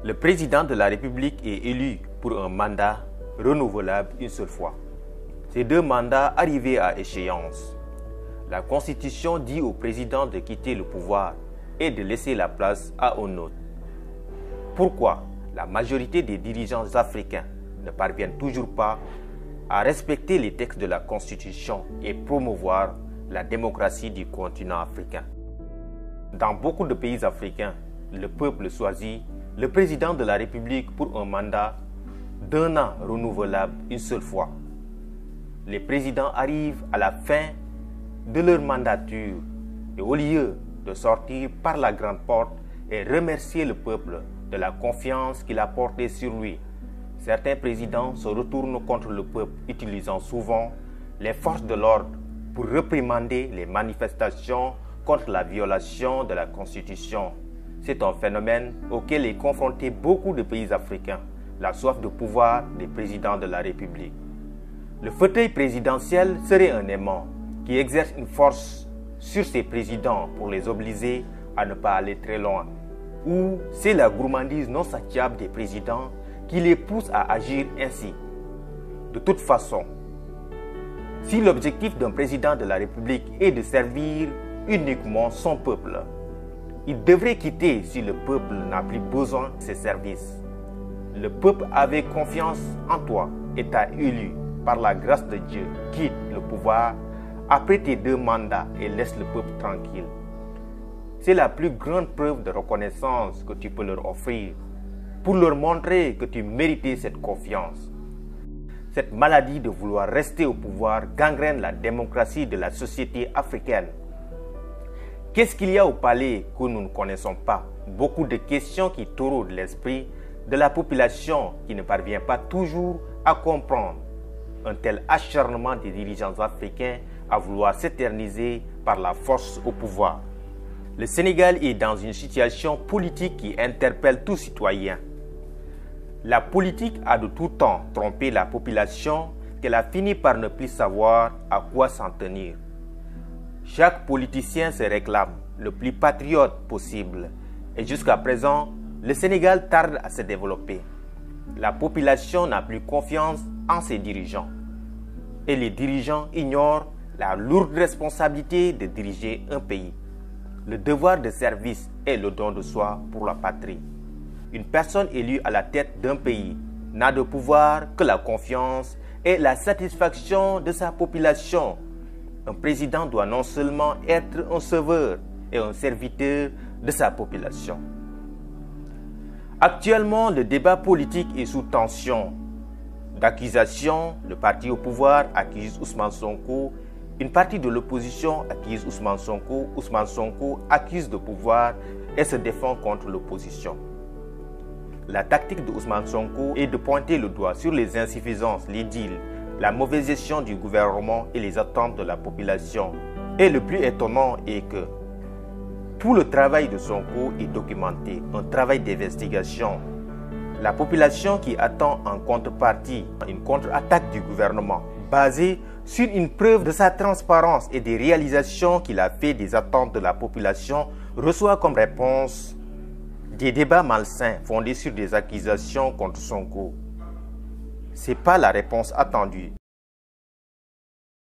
Le président de la République est élu pour un mandat renouvelable une seule fois. Ces deux mandats arrivés à échéance, la Constitution dit au président de quitter le pouvoir et de laisser la place à un autre. Pourquoi la majorité des dirigeants africains ne parviennent toujours pas à respecter les textes de la Constitution et promouvoir la démocratie du continent africain? Dans beaucoup de pays africains, le peuple choisit le président de la République pour un mandat d'1 an renouvelable une seule fois. Les présidents arrivent à la fin de leur mandature et au lieu de sortir par la grande porte et remercier le peuple de la confiance qu'il a portée sur lui, certains présidents se retournent contre le peuple, utilisant souvent les forces de l'ordre pour réprimander les manifestations contre la violation de la Constitution. C'est un phénomène auquel est confronté beaucoup de pays africains, la soif de pouvoir des présidents de la République. Le fauteuil présidentiel serait un aimant qui exerce une force sur ces présidents pour les obliger à ne pas aller très loin. Ou c'est la gourmandise non satiable des présidents qui les pousse à agir ainsi. De toute façon, si l'objectif d'un président de la République est de servir uniquement son peuple, il devrait quitter si le peuple n'a plus besoin de ses services. Le peuple avait confiance en toi et t'a élu par la grâce de Dieu. Quitte le pouvoir après tes 2 mandats et laisse le peuple tranquille. C'est la plus grande preuve de reconnaissance que tu peux leur offrir pour leur montrer que tu méritais cette confiance. Cette maladie de vouloir rester au pouvoir gangrène la démocratie de la société africaine. Qu'est-ce qu'il y a au palais que nous ne connaissons pas? Beaucoup de questions qui taraudent l'esprit de la population qui ne parvient pas toujours à comprendre un tel acharnement des dirigeants africains à vouloir s'éterniser par la force au pouvoir. Le Sénégal est dans une situation politique qui interpelle tout citoyen. La politique a de tout temps trompé la population qu'elle a fini par ne plus savoir à quoi s'en tenir. Chaque politicien se réclame le plus patriote possible et jusqu'à présent, le Sénégal tarde à se développer. La population n'a plus confiance en ses dirigeants et les dirigeants ignorent la lourde responsabilité de diriger un pays. Le devoir de service est le don de soi pour la patrie. Une personne élue à la tête d'un pays n'a de pouvoir que la confiance et la satisfaction de sa population. Un président doit non seulement être un sauveur et un serviteur de sa population. Actuellement, le débat politique est sous tension. D'accusations, le parti au pouvoir accuse Ousmane Sonko, une partie de l'opposition accuse Ousmane Sonko accuse le pouvoir et se défend contre l'opposition. La tactique de Ousmane Sonko est de pointer le doigt sur les insuffisances, les deals, la mauvaise gestion du gouvernement et les attentes de la population. Et le plus étonnant est que tout le travail de Sonko est documenté, un travail d'investigation. La population qui attend en contrepartie une contre-attaque du gouvernement basée sur une preuve de sa transparence et des réalisations qu'il a fait des attentes de la population reçoit comme réponse des débats malsains fondés sur des accusations contre Sonko. Ce n'est pas la réponse attendue.